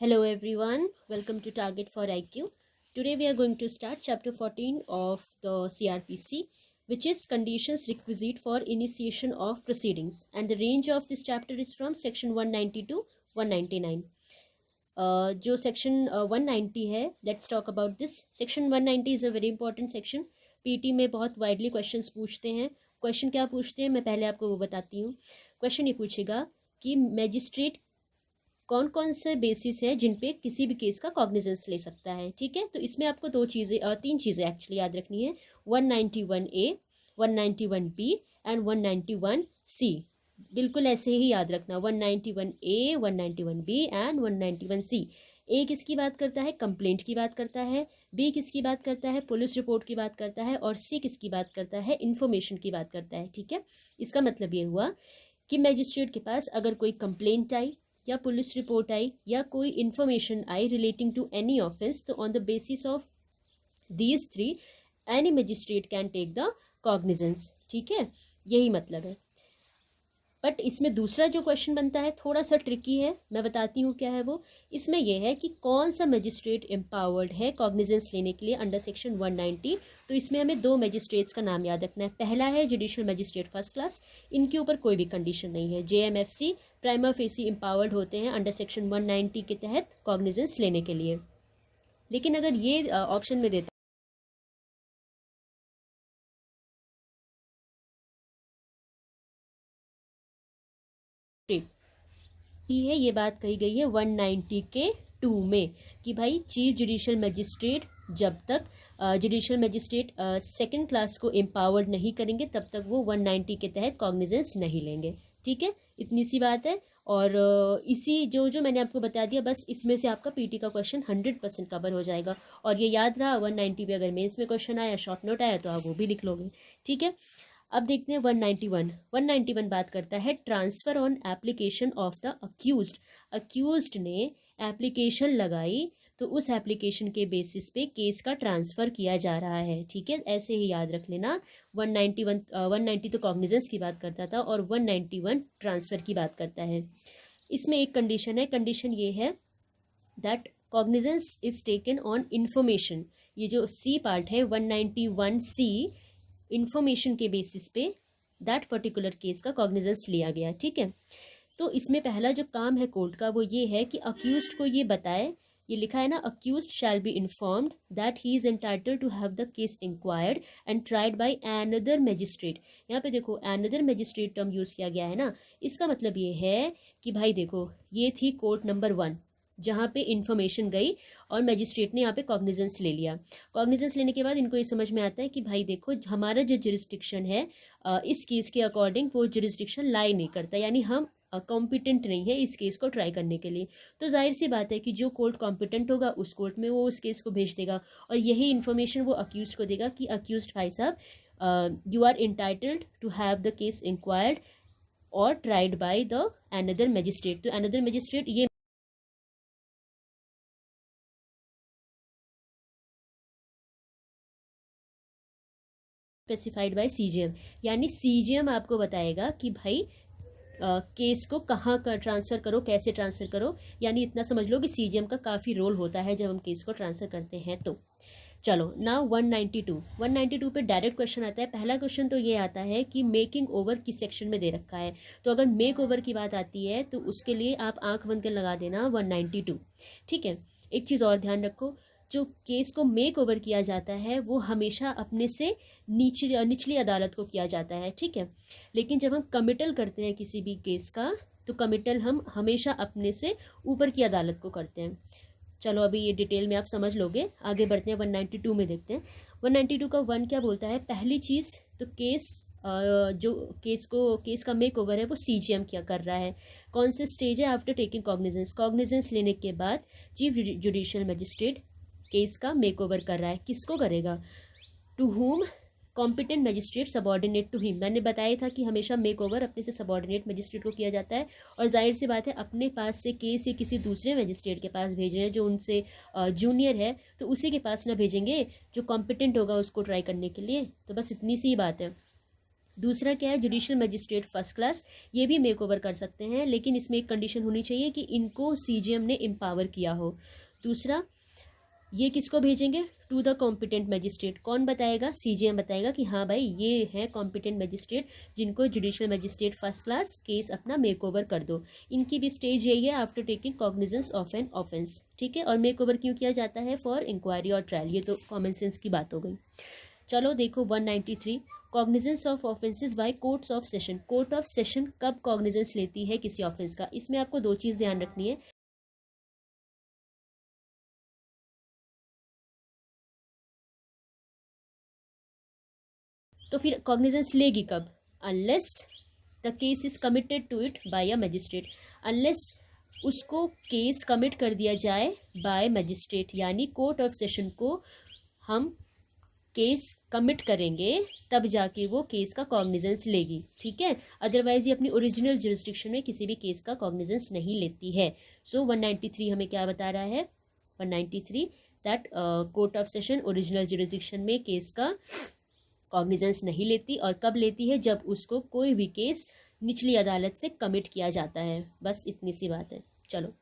Hello everyone, welcome to Target for IQ. Today we are going to start chapter 14 of the CRPC, which is conditions requisite for initiation of proceedings, and the range of this chapter is from section 190 to 199. जो section 190 है, let's talk about this. Section 190 is a very important section. PT में बहुत widely questions पूछते हैं. Question क्या पूछते हैं मैं पहले आपको वो बताती हूँ. क्वेश्चन ये पूछेगा कि मैजिस्ट्रेट कौन कौन से बेसिस है जिन पे किसी भी केस का कॉग्निजेंस ले सकता है. ठीक है, तो इसमें आपको तीन चीज़ें एक्चुअली याद रखनी है. 191A, 191B and 191C. बिल्कुल ऐसे ही याद रखना. 191A, 191B and 191C. ए किसकी बात करता है? कंप्लेंट की बात करता है. बी किसकी बात करता है? पुलिस रिपोर्ट की बात करता है. और सी किसकी बात करता है? इन्फॉर्मेशन की बात करता है. ठीक है, इसका मतलब ये हुआ कि मैजिस्ट्रेट के पास अगर कोई कंप्लेंट आई या पुलिस रिपोर्ट आई या कोई इन्फॉर्मेशन आई रिलेटिंग टू एनी ऑफेंस, तो on the basis of these three any magistrate can take the cognizance. ठीक है, यही मतलब है. बट इसमें दूसरा जो क्वेश्चन बनता है थोड़ा सा ट्रिकी है. मैं बताती हूँ क्या है वो. इसमें यह है कि कौन सा मैजिस्ट्रेट एम्पावर्ड है कॉग्निजेंस लेने के लिए अंडर सेक्शन 190. तो इसमें हमें दो मैजिस्ट्रेट्स का नाम याद रखना है. पहला है जुडिशियल मैजिस्ट्रेट फर्स्ट क्लास. इनके ऊपर कोई भी कंडीशन नहीं है. JMFC प्राइमा फेसी एम्पावर्ड होते हैं अंडर सेक्शन 190 के तहत कॉग्निजेंस लेने के लिए. लेकिन अगर ये ऑप्शन में देता है, ये बात कही गई है 190 के 2 में कि भाई चीफ जुडिशियल मजिस्ट्रेट जब तक जुडिशियल मजिस्ट्रेट सेकंड क्लास को एम्पावर्ड नहीं करेंगे तब तक वो 190 के तहत कॉग्निजेंस नहीं लेंगे. ठीक है, इतनी सी बात है. और इसी जो जो मैंने आपको बता दिया, बस इसमें से आपका पीटी का क्वेश्चन 100% कवर हो जाएगा. और ये याद रहा 190 पे अगर मेंस में क्वेश्चन आया, शॉर्ट नोट आया, तो आप वो भी लिख लोगे. ठीक है, अब देखते हैं 191 बात करता है transfer on application of the accused. Accused ने एप्लीकेशन लगाई तो उस एप्लीकेशन के बेसिस पे केस का ट्रांसफ़र किया जा रहा है. ठीक है, ऐसे ही याद रख लेना. 190 तो कॉग्निजेंस की बात करता था और 191 ट्रांसफ़र की बात करता है. इसमें एक कंडीशन है. कंडीशन ये है that cognizance is taken on information. ये जो सी पार्ट है 191C, इन्फॉर्मेशन के बेसिस पे दैट पर्टिकुलर केस का कॉग्निजेंस लिया गया. ठीक है, तो इसमें पहला जो काम है कोर्ट का वो ये है कि अक्यूज्ड को ये बताए. ये लिखा है ना, accused shall be informed that he is entitled to have the case inquired and tried by another magistrate. यहाँ पे देखो अनदर मैजिस्ट्रेट टर्म यूज़ किया गया है ना. इसका मतलब ये है कि भाई देखो, ये थी कोर्ट नंबर 1 जहाँ पे इन्फॉर्मेशन गई और मैजिस्ट्रेट ने यहाँ पे कॉग्निजेंस ले लिया. कॉग्निजेंस लेने के बाद इनको ये समझ में आता है कि भाई देखो, हमारा जो जुरिस्डिक्शन है इस केस के अकॉर्डिंग वो जुरिस्डिक्शन लाई नहीं करता, यानी हम कॉम्पिटेंट नहीं है इस केस को ट्राई करने के लिए. तो जाहिर सी बात है कि जो कोर्ट कॉम्पिटेंट होगा उस कोर्ट में वो उस केस को भेज देगा और यही इन्फॉर्मेशन वो अक्यूज को देगा कि अक्यूज भाई साहब you are entitled to have the case inquired और tried by the another magistrate. तो अनदर मैजिस्ट्रेट ये स्पेसिफाइड बाय CJM, यानी CJM आपको बताएगा कि भाई केस को कहाँ का ट्रांसफ़र करो, कैसे ट्रांसफ़र करो. यानी इतना समझ लो कि CJM का काफ़ी रोल होता है जब हम केस को ट्रांसफ़र करते हैं. तो चलो नाउ 192 पे डायरेक्ट क्वेश्चन आता है. पहला क्वेश्चन तो ये आता है कि मेकिंग ओवर किस सेक्शन में दे रखा है. तो अगर मेक ओवर की बात आती है तो उसके लिए आप आंख बंद कर लगा देना 192. ठीक है, एक चीज़ और ध्यान रखो, जो केस को मेक ओवर किया जाता है वो हमेशा अपने से निचली अदालत को किया जाता है. ठीक है, लेकिन जब हम कमिटल करते हैं किसी भी केस का तो कमिटल हम हमेशा अपने से ऊपर की अदालत को करते हैं. चलो अभी ये डिटेल में आप समझ लोगे. आगे बढ़ते हैं 192 में देखते हैं. 192 का 1 क्या बोलता है. पहली चीज़ तो जो केस का मेक ओवर है वो CJM क्या कर रहा है. कौन से स्टेज है? आफ्टर टेकिंग कॉग्निजेंस लेने के बाद चीफ जुडिशियल मजिस्ट्रेट केस का मेक ओवर कर रहा है. किसको करेगा? To whom competent magistrate subordinate to him. मैंने बताया था कि हमेशा मेक ओवर अपने से सबॉर्डिनेट मजिस्ट्रेट को किया जाता है और जाहिर सी बात है अपने पास से केस या किसी दूसरे मजिस्ट्रेट के पास भेज रहे हैं जो उनसे जूनियर है, तो उसी के पास ना भेजेंगे जो कॉम्पिटेंट होगा उसको ट्राई करने के लिए. तो बस इतनी सी बात है. दूसरा क्या है, जुडिशियल मजिस्ट्रेट फर्स्ट क्लास, ये भी मेक ओवर कर सकते हैं, लेकिन इसमें एक कंडीशन होनी चाहिए कि इनको सीजीएम ने एम्पावर किया हो। दूसरा, ये किसको भेजेंगे, टू द कॉम्पिटेंट मजिस्ट्रेट। कौन बताएगा, सीजीएम बताएगा कि हाँ भाई ये है कॉम्पिटेंट मजिस्ट्रेट जिनको judicial magistrate first class case अपना मेक ओवर कर दो। इनकी भी स्टेज यही है, after taking cognizance of an offence. ठीक है, और मेक ओवर क्यों किया जाता है, फॉर इंक्वायरी और ट्रायल। ये तो कॉमन सेंस की बात हो गई। चलो देखो 193, cognizance of offences by courts of session. Court of session कब कॉग्निजेंस लेती है किसी ऑफेंस का, इसमें आपको दो चीज़ ध्यान रखनी है। तो फिर कॉग्निजेंस लेगी कब, unless the case is committed to it by a magistrate. Unless उसको केस कमिट कर दिया जाए बाय मजिस्ट्रेट, यानी कोर्ट ऑफ सेशन को हम केस कमिट करेंगे तब जाके वो केस का कॉग्निजेंस लेगी। ठीक है, अदरवाइज ये अपनी ओरिजिनल जुरिस्डिक्शन में किसी भी केस का कॉग्निजेंस नहीं लेती है। सो 193 हमें क्या बता रहा है, 193 that court of session original jurisdiction में केस का कॉग्निजेंस नहीं लेती, और कब लेती है, जब उसको कोई भी केस निचली अदालत से कमिट किया जाता है। बस इतनी सी बात है। चलो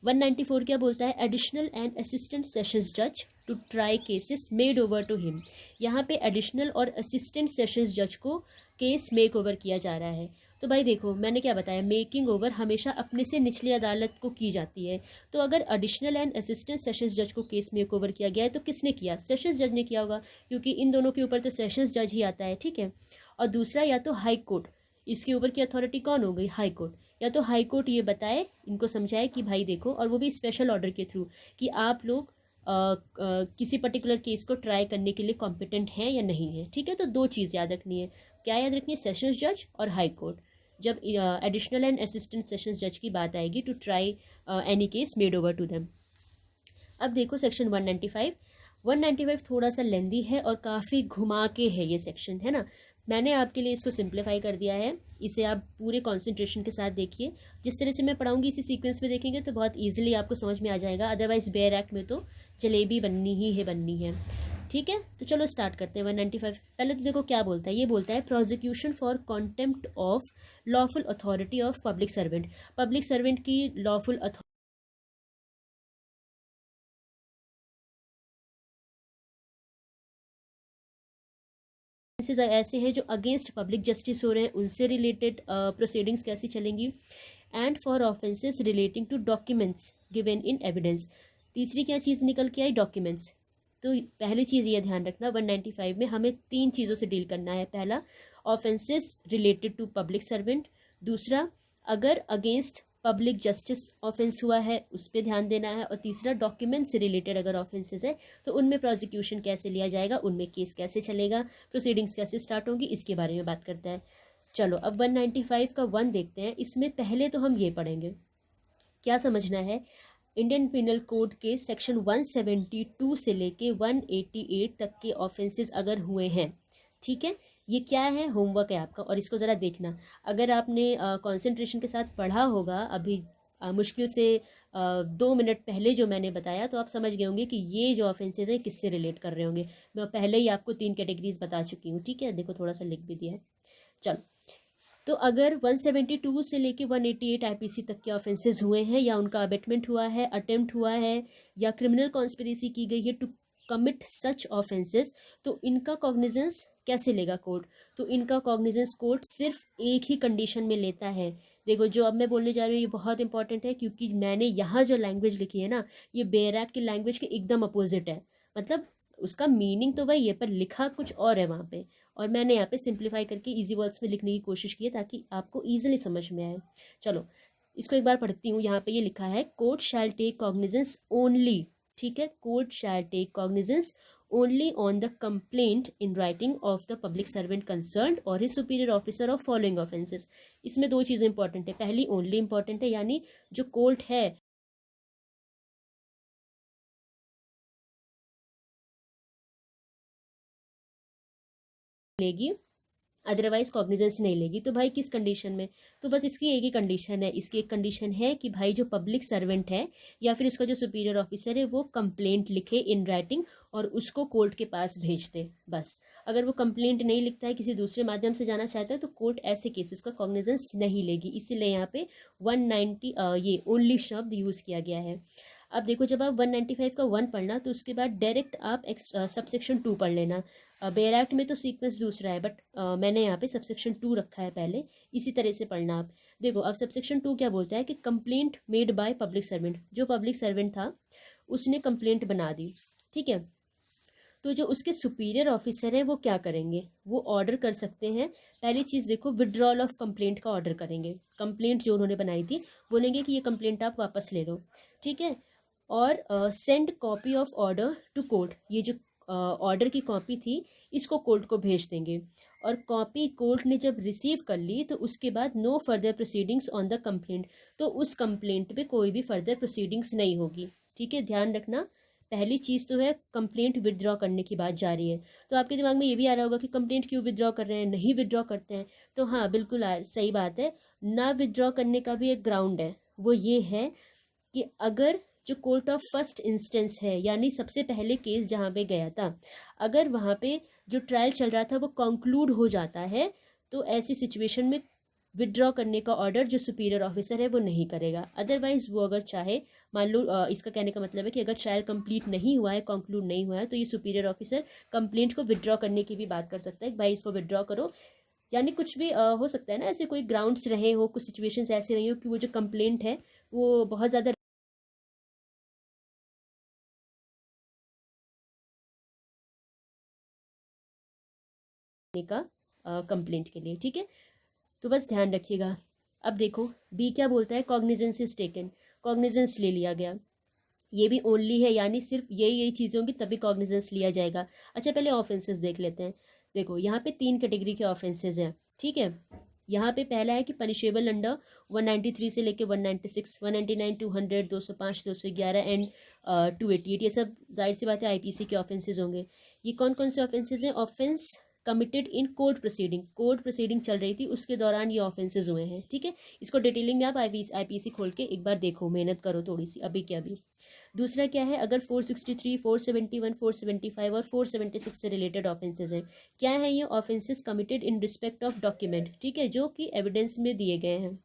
194 क्या बोलता है, एडिशनल एंड असिस्टेंट सेशंस जज to try cases made over to him. यहाँ पे एडिशनल और असिस्टेंट सेशंस जज को केस मेक ओवर किया जा रहा है। तो भाई देखो मैंने क्या बताया, मेकिंग ओवर हमेशा अपने से निचली अदालत को की जाती है। तो अगर एडिशनल एंड असिस्टेंट सेशंस जज को केस मेक ओवर किया गया है तो किसने किया, सेशंस जज ने किया होगा, क्योंकि इन दोनों के ऊपर तो सेशंस जज ही आता है। ठीक है, और दूसरा या तो हाई कोर्ट, इसके ऊपर की अथॉरिटी कौन हो गई, हाई कोर्ट। या तो हाई कोर्ट ये बताए, इनको समझाए कि भाई देखो, और वो भी स्पेशल ऑर्डर के थ्रू, कि आप लोग किसी पर्टिकुलर केस को ट्राई करने के लिए कॉम्पिटेंट हैं या नहीं है। ठीक है, तो दो चीज़ याद रखनी है, क्या याद रखनी है, सेशंस जज और हाई कोर्ट, जब एडिशनल एंड असिस्टेंट सेशंस जज की बात आएगी to try any case made over to them. अब देखो सेक्शन 195। 195 थोड़ा सा लेंदी है और काफ़ी घुमा के है ये सेक्शन, है ना। मैंने आपके लिए इसको सिंप्लीफाई कर दिया है, इसे आप पूरे कंसंट्रेशन के साथ देखिए। जिस तरह से मैं पढ़ाऊंगी इसी सीक्वेंस में देखेंगे तो बहुत इजीली आपको समझ में आ जाएगा, अदरवाइज बेयर एक्ट में तो जलेबी बननी ही है, बननी है। ठीक है, तो चलो स्टार्ट करते हैं 195। पहले तो देखो क्या बोलता है, ये बोलता है prosecution for contempt of lawful authority of public servant. Public servant की लॉफुल ऐसे हैं जो अगेंस्ट पब्लिक जस्टिस हो रहे हैं, उनसे रिलेटेड प्रोसीडिंग्स कैसी चलेंगी। And for offences relating to documents given in evidence. तीसरी क्या चीज़ निकल के आई, डॉक्यूमेंट्स। तो पहली चीज़ ये ध्यान रखना 195 में हमें तीन चीज़ों से डील करना है। पहला, offences related to public servant. दूसरा, अगर अगेंस्ट पब्लिक जस्टिस ऑफेंस हुआ है उस पर ध्यान देना है। और तीसरा, डॉक्यूमेंट से रिलेटेड अगर ऑफेंसेस है तो उनमें प्रोसिक्यूशन कैसे लिया जाएगा, उनमें केस कैसे चलेगा, प्रोसीडिंग्स कैसे स्टार्ट होंगी, इसके बारे में बात करता है। चलो अब 195 का 1 देखते हैं। इसमें पहले तो हम ये पढ़ेंगे, क्या समझना है, इंडियन पिनल कोड के सेक्शन 172 से लेके 188 तक के ऑफेंसेस अगर हुए हैं, ठीक है, ये क्या है, होमवर्क है आपका, और इसको ज़रा देखना। अगर आपने कंसंट्रेशन के साथ पढ़ा होगा अभी मुश्किल से 2 मिनट पहले जो मैंने बताया, तो आप समझ गए होंगे कि ये जो ऑफेंसेस हैं किससे रिलेट कर रहे होंगे। मैं पहले ही आपको 3 कैटेगरीज बता चुकी हूँ। ठीक है, देखो थोड़ा सा लिख भी दिया है। चलो, तो अगर 172 से लेके 188 आईपीसी तक के ऑफेंसेस हुए हैं, या उनका अबेटमेंट हुआ है, अटेम्प्ट हुआ है, या क्रिमिनल कॉन्स्पिरेसी की गई है टू कमिट सच ऑफेंसेस, तो इनका कॉग्निजेंस कैसे लेगा कोर्ट। तो इनका कॉग्निजेंस कोर्ट सिर्फ एक ही कंडीशन में लेता है। देखो जो अब मैं बोलने जा रही हूँ ये बहुत इंपॉर्टेंट है, क्योंकि मैंने यहाँ जो लैंग्वेज लिखी है ना, ये बेयर एक्ट की लैंग्वेज के एकदम अपोजिट है। मतलब उसका मीनिंग तो वही है पर लिखा कुछ और है वहाँ पे, और मैंने यहाँ पे सिंप्लीफाई करके इजी वर्ड्स में लिखने की कोशिश की है ताकि आपको ईजिली समझ में आए। चलो इसको एक बार पढ़ती हूँ। यहाँ पे ये लिखा है, court shall take cognizance only, ठीक है, court shall take cognizance only on the complaint in writing of the public servant concerned और his superior officer of following offences. इसमें दो चीज़ें इंपॉर्टेंट है, पहली ओनली इंपॉर्टेंट है, यानी जो कोर्ट है लेगी अदरवाइज कॉग्निजेंस नहीं लेगी। तो भाई किस कंडीशन में, तो बस इसकी एक ही कंडीशन है, इसकी एक कंडीशन है कि भाई जो पब्लिक सर्वेंट है या फिर इसका जो सुपीरियर ऑफिसर है वो कंप्लेंट लिखे इन राइटिंग और उसको कोर्ट के पास भेज दे बस। अगर वो कंप्लेंट नहीं लिखता है, किसी दूसरे माध्यम से जाना चाहता है, तो कोर्ट ऐसे केसेस का कॉग्निजेंस नहीं लेगी। इसीलिए यहाँ पे 190 ये ओनली शब्द यूज़ किया गया है। अब देखो, जब आप 195 का 1 पढ़ना तो उसके बाद डायरेक्ट आप सबसेक्शन 2 पढ़ लेना। बेयर एक्ट में तो सीक्वेंस दूसरा है, बट मैंने यहाँ पे सबसेक्शन 2 रखा है पहले, इसी तरह से पढ़ना आप। देखो अब सबसेक्शन 2 क्या बोलता है कि complaint made by public servant, जो पब्लिक सर्वेंट था उसने कंप्लेंट बना दी, ठीक है। तो जो उसके सुपीरियर ऑफिसर है वो क्या करेंगे, वो ऑर्डर कर सकते हैं। पहली चीज़ देखो, विड्रॉल ऑफ कंप्लेंट का ऑर्डर करेंगे। कंप्लेंट जो उन्होंने बनाई थी बोलेंगे कि ये कंप्लेंट आप वापस ले लो, ठीक है। और send copy of order to court, ये जो ऑर्डर की कॉपी थी इसको कोर्ट को भेज देंगे। और कॉपी कोर्ट ने जब रिसीव कर ली तो उसके बाद no further proceedings on the complaint, तो उस कंप्लेंट पे कोई भी फर्दर प्रोसीडिंग्स नहीं होगी, ठीक है। ध्यान रखना, पहली चीज़ तो है कंप्लेंट विदड्रॉ करने की बात जा रही है। तो आपके दिमाग में ये भी आ रहा होगा कि कंप्लेंट क्यों विदड्रॉ कर रहे हैं, नहीं विदड्रॉ करते हैं। तो हाँ बिल्कुल सही बात है, ना विदड्रॉ करने का भी एक ग्राउंड है, वो ये है कि अगर जो कोर्ट ऑफ फर्स्ट इंस्टेंस है यानी सबसे पहले केस जहाँ पे गया था, अगर वहाँ पे जो ट्रायल चल रहा था वो कंक्लूड हो जाता है, तो ऐसी सिचुएशन में विड्रॉ करने का ऑर्डर जो सुपीरियर ऑफिसर है वो नहीं करेगा। अदरवाइज वो अगर चाहे, मान लो इसका कहने का मतलब है कि अगर ट्रायल कंप्लीट नहीं हुआ है, कंक्लूड नहीं हुआ है, तो ये सुपीरियर ऑफिसर कंप्लेंट को विड्रॉ करने की भी बात कर सकता है कि भाई इसको विड्रॉ करो। यानी कुछ भी हो सकता है ना, ऐसे कोई ग्राउंड्स रहे हो, कुछ सिचुएशंस ऐसे रही हो कि वो जो कंप्लेंट है वो बहुत ज़्यादा का कंप्लेंट के लिए, ठीक है। तो बस ध्यान रखिएगा। अब देखो बी क्या बोलता है, कॉग्निजेंस इज टेकन, कॉग्निजेंस ले लिया गया। ये भी ओनली है, यानी सिर्फ यही चीज़ें होंगी तभी कॉग्निजेंस लिया जाएगा। अच्छा पहले ऑफेंसेस देख लेते हैं। देखो यहाँ पे 3 कैटेगरी के ऑफेंसेस हैं, ठीक है। यहाँ पे पहला है कि पनिशेबल अंडर 193 से लेके 196, 199, 200, 205, 211 एंड 288, ये सब जाहिर सी बात है आईपीसी के ऑफेंसेस होंगे। ये कौन कौन से ऑफेंसेस हैं, offence committed in court proceeding, court proceeding चल रही थी उसके दौरान ये ऑफेंसेस हुए हैं, ठीक है। इसको डिटेलिंग में आप आईपीसी खोल के एक बार देखो, मेहनत करो थोड़ी सी अभी के अभी। दूसरा क्या है, अगर 463, 471, 475 और 476 से रिलेटेड ऑफेंसेस हैं, क्या है ये offences committed in respect of document, ठीक है, जो कि एविडेंस में दिए गए हैं,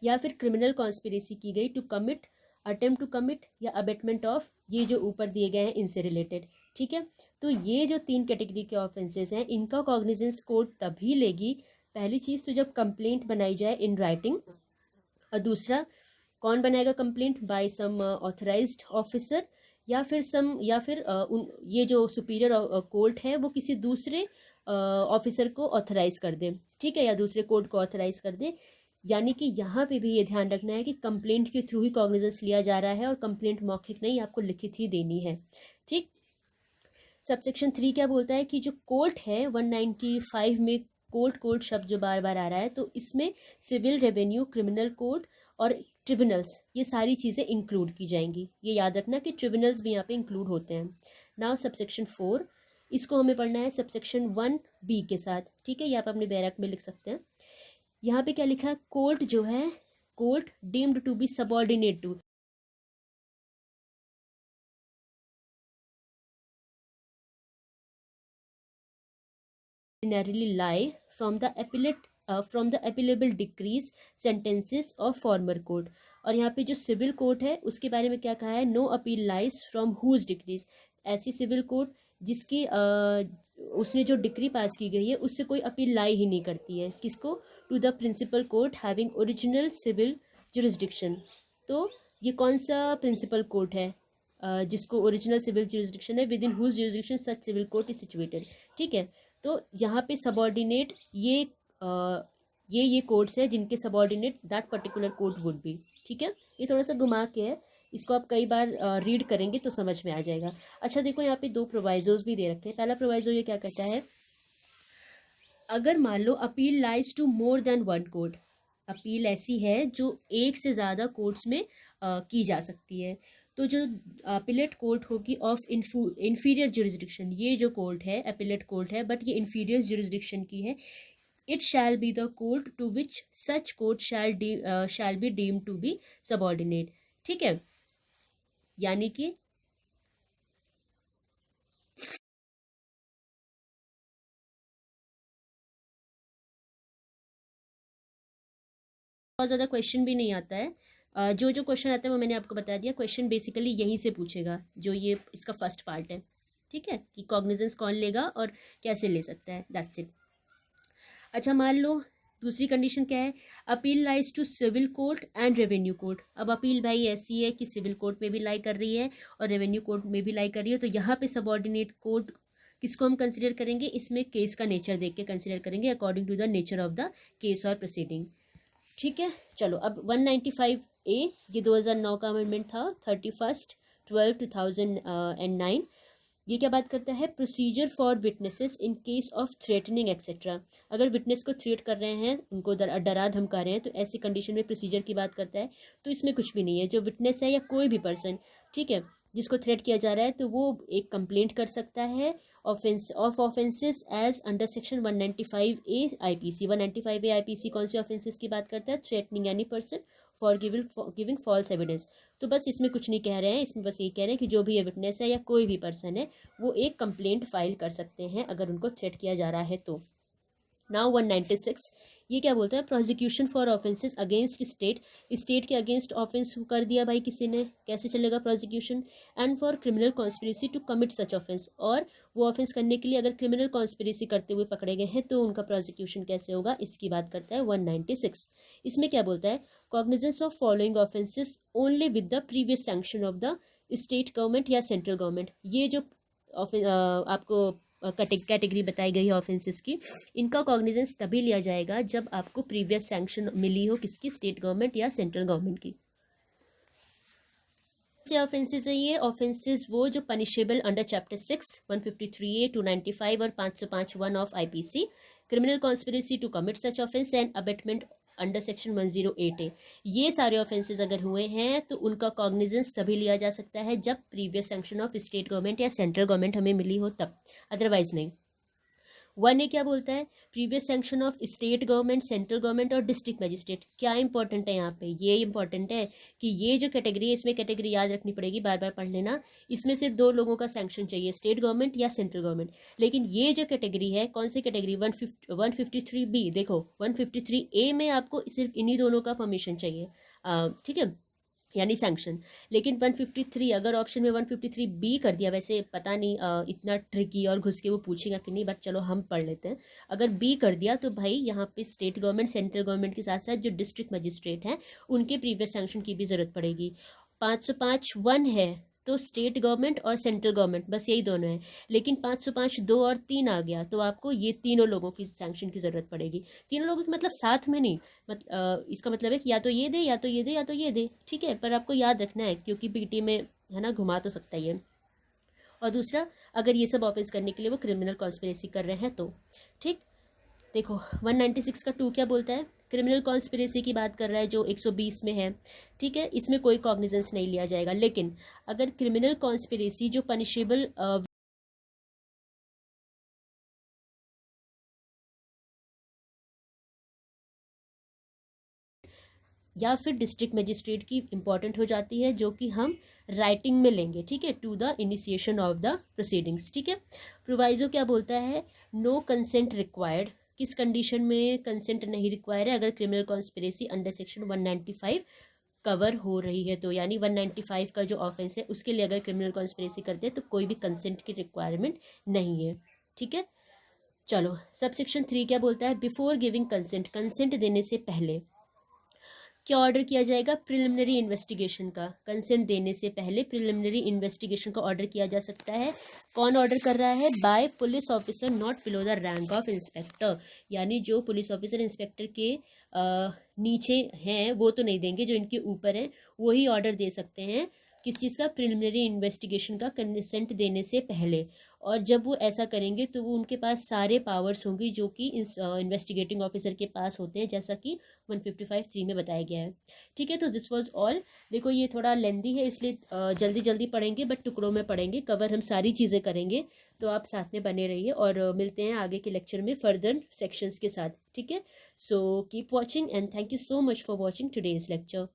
या फिर क्रिमिनल कॉन्स्पिरेसी की गई to commit, attempt to commit या अबेटमेंट ऑफ, ये जो ऊपर दिए गए हैं इनसे रिलेटेड, ठीक है। तो ये जो 3 कैटेगरी के ऑफेंसेस हैं इनका कॉग्निजेंस कोर्ट तभी लेगी, पहली चीज़ तो जब कंप्लेंट बनाई जाए इन राइटिंग, और दूसरा कौन बनाएगा कंप्लेंट, बाय सम ऑथराइज्ड ऑफिसर, या फिर ये जो सुपीरियर कोर्ट है वो किसी दूसरे ऑफिसर को ऑथराइज कर दे, ठीक है, या दूसरे कोर्ट को ऑथराइज कर दे। यानी कि यहाँ पे भी ये ध्यान रखना है कि कंप्लेंट के थ्रू ही कॉग्निजेंस लिया जा रहा है और कंप्लेंट मौखिक नहीं, आपको लिखित ही देनी है, ठीक। सबसेक्शन 3 क्या बोलता है कि जो कोर्ट है 195 में, कोर्ट शब्द जो बार बार आ रहा है, तो इसमें सिविल, रेवेन्यू, क्रिमिनल कोर्ट और ट्रिब्यूनल्स, ये सारी चीज़ें इंक्लूड की जाएंगी। ये याद रखना कि ट्रिब्यूनल्स भी यहाँ पे इंक्लूड होते हैं। नाउ सबसेक्शन 4, इसको हमें पढ़ना है सबसेक्शन 1B के साथ, ठीक है, ये आप अपने बैरक में लिख सकते हैं। यहाँ पे क्या लिखा है, कोर्ट जो है, court deemed to be subordinate to, ordinarily lie from the appellable decrees, sentences of former court। और यहाँ पे जो सिविल कोर्ट है उसके बारे में क्या कहा है, no appeal lies from whose decrees, ऐसी सिविल कोर्ट जिसकी उसने जो डिक्री पास की गई है उससे कोई अपील लाई ही नहीं करती है, किसको, to the principal court having original civil jurisdiction. तो ये कौन सा प्रिंसिपल कोर्ट है, जिसको ओरिजिनल सिविल जुरिस्डिक्शन है, within whose jurisdiction such civil court is situated, ठीक है। तो यहाँ पे सबऑर्डिनेट ये कोर्ट्स है जिनके subordinate that particular court would be, ठीक है। ये थोड़ा सा घुमा के है, इसको आप कई बार रीड करेंगे तो समझ में आ जाएगा। अच्छा देखो यहाँ पे 2 प्रोवाइजोज भी दे रखे हैं। पहला प्रोवाइजो ये क्या कहता है, अगर मान लो appeal lies to more than 1 court, appeal ऐसी है जो एक से ज़्यादा कोर्ट्स में की जा सकती है, तो जो अपीलेट कोर्ट होगी ऑफ इन्फीरियर जुरिस्डिक्शन, ये जो कोर्ट है अपीलेट कोर्ट है बट ये इन्फीरियर जुरिस्डिक्शन की है, it shall be the court to which such court shall be deemed to be subordinate. ठीक है, यानी कि बहुत ज़्यादा क्वेश्चन भी नहीं आता है, जो जो क्वेश्चन आता है वो मैंने आपको बता दिया। क्वेश्चन बेसिकली यहीं से पूछेगा, जो ये इसका फर्स्ट पार्ट है। ठीक है, कि कॉग्निजेंस कौन लेगा और कैसे ले सकता है, दैट्स इट। अच्छा, मान लो दूसरी कंडीशन क्या है, appeal lies to civil court and revenue court. अब अपील भाई ऐसी है कि सिविल कोर्ट में भी लाई कर रही है और रेवेन्यू कोर्ट में भी लाई कर रही है, तो यहाँ पे सबऑर्डिनेट कोर्ट किसको हम कंसिडर करेंगे, इसमें केस का नेचर देख के कंसिडर करेंगे according to the nature of the case और प्रोसीडिंग। ठीक है, चलो अब 195A, ये 2009 का अमेंडमेंट था, 31/12/2009। ये क्या बात करता है, procedure for witnesses in case of threatening etcetera. अगर विटनेस को थ्रेट कर रहे हैं, उनको डरा धमका रहे हैं, तो ऐसी कंडीशन में प्रोसीजर की बात करता है। तो इसमें कुछ भी नहीं है, जो विटनेस है या कोई भी पर्सन, ठीक है, जिसको थ्रेट किया जा रहा है, तो वो एक कंप्लेंट कर सकता है offences as under section 195A IPC। 195A IPC कौन से ऑफेंसेस की बात करता है, threatening any person for giving false evidence. तो बस इसमें कुछ नहीं कह रहे हैं, इसमें बस ये कह रहे हैं कि जो भी ये विटनेस है या कोई भी पर्सन है, वो एक कंप्लेंट फाइल कर सकते हैं अगर उनको थ्रेट किया जा रहा है तो। नाउ 196, ये क्या बोलता है, prosecution for offences against state. State के अगेंस्ट ऑफेंस कर दिया भाई किसी ने, कैसे चलेगा prosecution, and for criminal conspiracy to commit such offence. और वो ऑफेंस करने के लिए अगर क्रिमिनल कॉन्स्पिरेसी करते हुए पकड़े गए हैं तो उनका प्रोसिक्यूशन कैसे होगा, इसकी बात करता है 196। इसमें क्या बोलता है, cognizance of following offences only with the previous sanction of the state government या सेंट्रल गवर्नमेंट। ये जो आपको कैटेगरी बताई गई है ऑफेंसेस की, इनका कॉग्निजेंस तभी लिया जाएगा जब आपको प्रीवियस सैंक्शन मिली हो, किसकी, स्टेट गवर्नमेंट या सेंट्रल गवर्नमेंट की। ऑफेंसेस है ये ऑफेंसेस वो जो पनिशेबल अंडर चैप्टर 6, 153A, 295 और 505(1) of IPC, criminal conspiracy to commit such offence and abetment under section 108A। ये सारे ऑफेंसेस अगर हुए हैं तो उनका कॉग्निजेंस तभी लिया जा सकता है जब previous sanction of state government या सेंट्रल गवर्नमेंट हमें मिली हो तब, अदरवाइज नहीं। 1A क्या बोलता है, previous sanction of state government, central government और डिस्ट्रिक्ट मजिस्ट्रेट। क्या इंपॉर्टेंट है यहाँ पे, ये इंपॉर्टेंट है कि ये जो कैटेगरी है, इसमें कैटेगरी याद रखनी पड़ेगी, बार बार पढ़ लेना। इसमें सिर्फ दो लोगों का सैंक्शन चाहिए, स्टेट गवर्नमेंट या सेंट्रल गवर्नमेंट। लेकिन ये जो कैटेगरी है, कौन सी कैटेगरी, 153B, देखो 153A में आपको सिर्फ इन्हीं दोनों का परमिशन चाहिए, ठीक है, यानी सैंक्शन। लेकिन 153 अगर ऑप्शन में 153B कर दिया, वैसे पता नहीं इतना ट्रिकी और घुस के वो पूछेगा कि नहीं, बट चलो हम पढ़ लेते हैं। अगर B कर दिया तो भाई यहाँ पे स्टेट गवर्नमेंट, सेंट्रल गवर्नमेंट के साथ साथ जो डिस्ट्रिक्ट मजिस्ट्रेट हैं उनके प्रीवियस सैंक्शन की भी ज़रूरत पड़ेगी। 505(1) है तो स्टेट गवर्नमेंट और सेंट्रल गवर्नमेंट, बस यही दोनों हैं। लेकिन 505(2) और 3 आ गया तो आपको ये तीनों लोगों की सैंक्शन की ज़रूरत पड़ेगी। तीनों लोगों की मतलब साथ में नहीं, इसका मतलब है कि या तो ये दे या तो ये दे या तो ये दे, ठीक है, पर आपको याद रखना है क्योंकि पीटी में है ना घुमा तो सकता ही है। और दूसरा, अगर ये सब ऑफेंस करने के लिए वो क्रिमिनल कॉन्स्पिरेसी कर रहे हैं तो, ठीक। देखो 196 का 2 क्या बोलता है, क्रिमिनल कॉन्स्पिरेसी की बात कर रहा है जो 120 में है, ठीक है, इसमें कोई कॉग्निजेंस नहीं लिया जाएगा। लेकिन अगर क्रिमिनल कॉन्स्पिरेसी जो पनिशेबल या फिर डिस्ट्रिक्ट मजिस्ट्रेट की इंपॉर्टेंट हो जाती है, जो कि हम राइटिंग में लेंगे, ठीक है, to the initiation of the proceedings, ठीक है। प्रोवाइजो क्या बोलता है, नो कंसेंट रिक्वायर्ड। किस कंडीशन में कंसेंट नहीं रिक्वायर है, अगर criminal conspiracy under section 195 cover हो रही है तो, यानी 195 का जो ऑफेंस है उसके लिए अगर क्रिमिनल कॉन्स्पिरेसी करते हैं तो कोई भी कंसेंट की रिक्वायरमेंट नहीं है, ठीक है। चलो सब सेक्शन 3 क्या बोलता है, बिफोर गिविंग कंसेंट, कंसेंट देने से पहले क्या ऑर्डर किया जाएगा, प्रिलिमिनरी इन्वेस्टिगेशन का। कंसेंट देने से पहले प्रिलिमिनरी इन्वेस्टिगेशन का ऑर्डर किया जा सकता है। कौन ऑर्डर कर रहा है, by police officer not below the rank of inspector, यानी जो पुलिस ऑफिसर इंस्पेक्टर के नीचे हैं वो तो नहीं देंगे, जो इनके ऊपर हैं वही ऑर्डर दे सकते हैं किस चीज़ का, प्रिलिमिनरी इन्वेस्टिगेशन का कंसेंट देने से पहले। और जब वो ऐसा करेंगे तो वो उनके पास सारे पावर्स होंगे जो कि इन्वेस्टिगेटिंग ऑफिसर के पास होते हैं, जैसा कि 155(3) में बताया गया है। ठीक है, तो दिस वाज ऑल। देखो ये थोड़ा लेंदी है, इसलिए जल्दी जल्दी पढ़ेंगे, बट टुकड़ों में पढ़ेंगे, कवर हम सारी चीज़ें करेंगे। तो आप साथ में बने रहिए और मिलते हैं आगे के लेक्चर में फर्दर सेक्शंस के साथ। ठीक है, so keep watching and thank you so much for watching today's lecture.